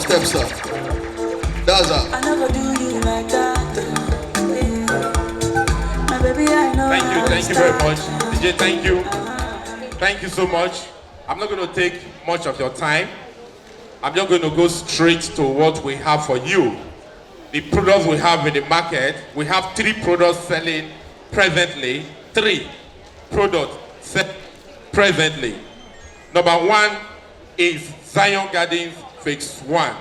Steps up. That's up. I never do you like that. My baby, I know. Thank you very much. DJ, thank you. Thank you so much. I'm not going to take much of your time. I'm just going to go straight to what we have for you. The products we have in the market, we have 3 products selling presently. 3 products selling presently. Number 1 is Zion Gardens Phase 1.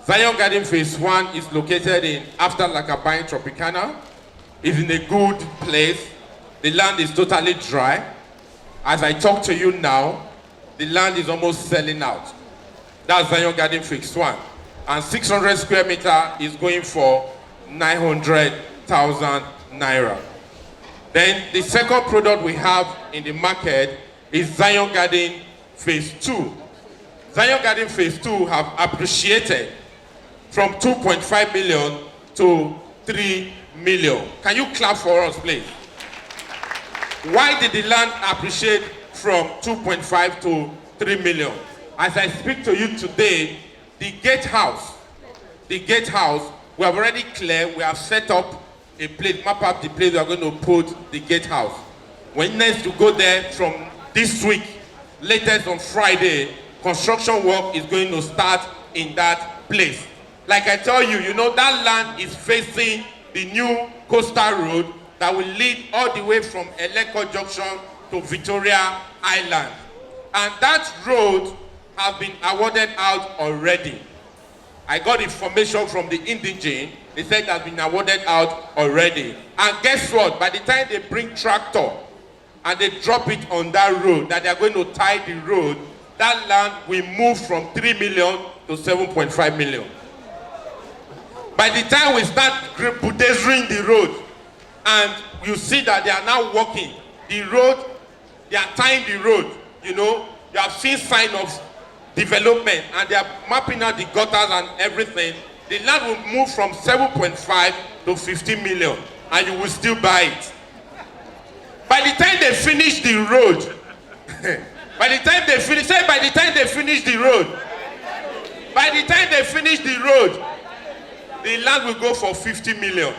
Zion Garden Phase 1 is located in after Lakabain Tropicana. It's in a good place. The land is totally dry. As I talk to you now, the land is almost selling out. That's Zion Garden Phase 1. And 600 square meter is going for 900,000 naira. Then the second product we have in the market is Zion Garden Phase 2. Zion Garden Phase 2 have appreciated from 2.5 million to 3 million. Can you clap for us, please? Why did the land appreciate from 2.5 to 3 million? As I speak to you today, the gatehouse, we have already cleared, we have set up a place, map up the place we are going to put the gatehouse. When next to go there from this week, latest on Friday, construction work is going to start in that place. Like I tell you, you know that land is facing the new coastal road that will lead all the way from Eleko Junction to Victoria Island. And that road has been awarded out already. I got information from the indigene. They said it has been awarded out already. And guess what? By the time they bring tractor and they drop it on that road, that they are going to tie the road, that land will move from 3 million to 7.5 million. By the time we start bulldozering the road, and you see that they are now walking the road, they are tying the road, you know, you have seen sign of development, and they are mapping out the gutters and everything. The land will move from 7.5 to 15 million, and you will still buy it. By the time they finish the road, by the time they finish the road, the land will go for 50 million.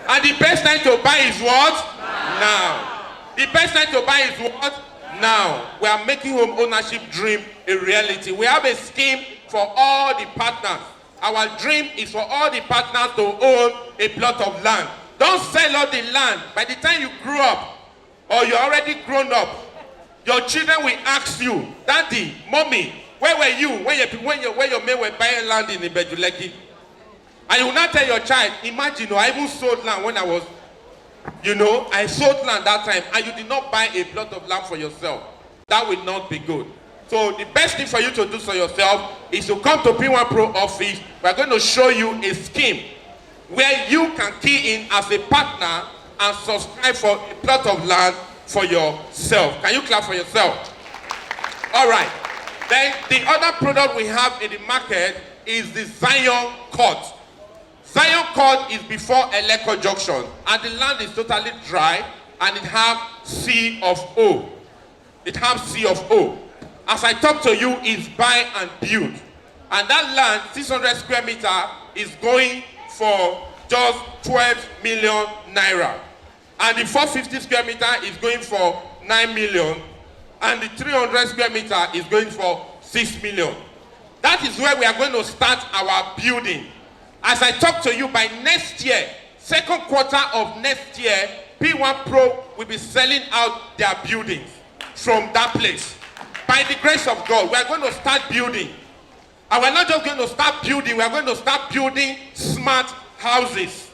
And the best time to buy is what? Now. The best time to buy is what? Now. We are making home ownership dream a reality. We have a scheme for all the partners. Our dream is for all the partners to own a plot of land. Don't sell all the land. By the time you grow up, or you're already grown up, your children will ask you, Daddy, Mommy, where were you when your men were buying land in Ibejuleki? And you will not tell your child, imagine, I even sold land when I was, I sold land that time, and you did not buy a plot of land for yourself. That will not be good. So the best thing for you to do for yourself is to come to P1 Pro office. We're going to show you a scheme where you can key in as a partner and subscribe for a plot of land for yourself. Can you clap for yourself? All right. Then the other product we have in the market is the Zion Court. Zion Court is before Eleko Junction, and the land is totally dry, and it has C of O. It has C of O. As I talk to you, it's buy and build. And that land, 600 square meter, is going for just 12 million naira. And the 450 square meter is going for 9 million. And the 300 square meter is going for 6 million. That is where we are going to start our building. As I talk to you, by next year, second quarter of next year, P1 Pro will be selling out their buildings from that place. By the grace of God, we are going to start building. And we're not just going to start building, we are going to start building smart houses.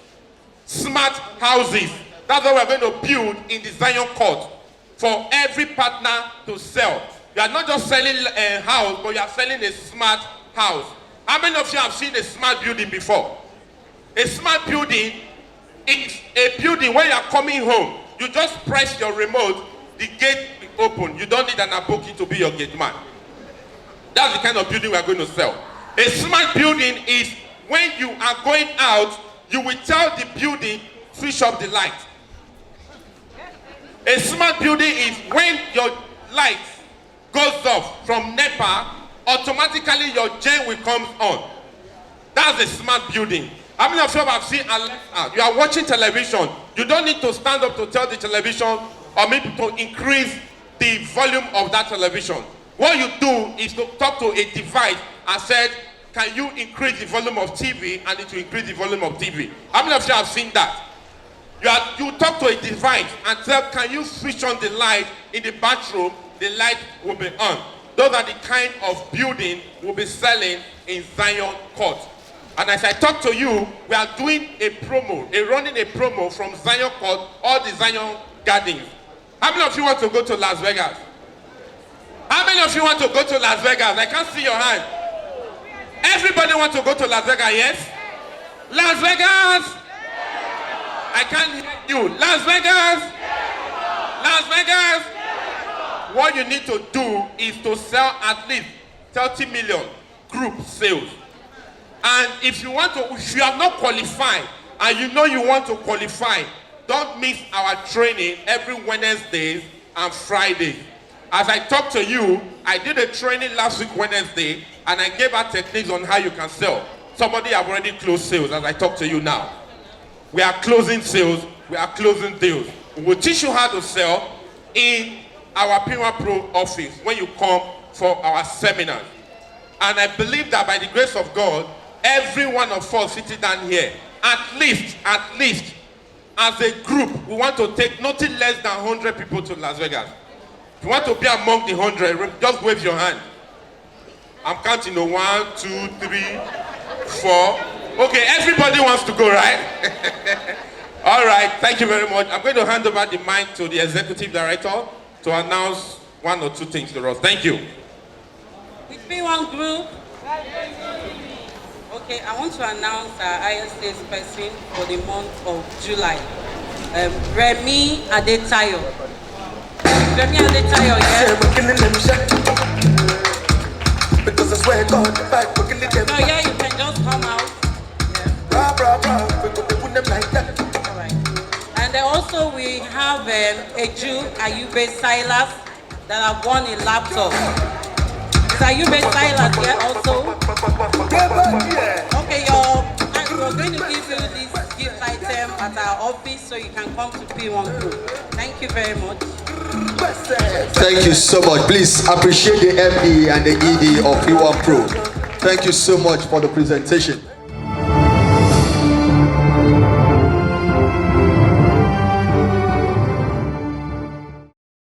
Smart houses. That's what we're going to build in the Zion Court for every partner to sell. You are not just selling a house, but you are selling a smart house. How many of you have seen a smart building before? A smart building is a building where you are coming home. You just press your remote, the gate will open. You don't need an aboki to be your gate man. That's the kind of building we are going to sell. A smart building is when you are going out, you will tell the building, switch off the light. A smart building is when your light goes off from NEPA automatically your gen will come on. That's a smart building. How many of you have seen Alexa? You are watching television. You don't need to stand up to tell the television or maybe to increase the volume of that television. What you do is to talk to a device and said, can you increase the volume of TV, and it will increase the volume of TV. How many of you have seen that? You talk to a device and tell, can you switch on the light in the bathroom, the light will be on. Those are the kind of building we'll be selling in Zion Court. And as I talk to you, we are doing running a promo from Zion Court, all the Zion Gardens. How many of you want to go to Las Vegas? How many of you want to go to Las Vegas? I can't see your hand. Everybody wants to go to Las Vegas, yes? Las Vegas? I can't hear you. Las Vegas? Las Vegas? What you need to do is to sell at least 30 million group sales. And if you have not qualified and you know you want to qualify, don't miss our training every Wednesdays and Fridays. As I talk to you, I did a training last week Wednesday and I gave out techniques on how you can sell. Somebody have already closed sales as I talk to you now. We are closing sales, we are closing deals. We will teach you how to sell in our P1 Pro office when you come for our seminars. And I believe that by the grace of God, every one of us sitting down here, at least, as a group, we want to take nothing less than 100 people to Las Vegas. If you want to be among the 100, just wave your hand. I'm counting 1, 2, 3, 4. Okay, everybody wants to go, right? All right, thank you very much. I'm going to hand over the mic to the executive director to announce 1 or 2 things to us. Thank you. With P1 Group, okay, I want to announce our ISS person for the month of July. Remy Adetayo. Remy Adetayo, yes? Because I swear God, the back, we're killing them. So yeah, you can just come out. We're going to put them like that. All right. And then also we have a Jew, Ayube Silas, that have won a laptop. Is Ayube Silas here also? Yeah. Okay, we're going to give you this gift item at our office so you can come to P1 Group. Thank you very much. Thank you so much. Please appreciate the ME and the ED of P1 Pro. Thank you so much for the presentation.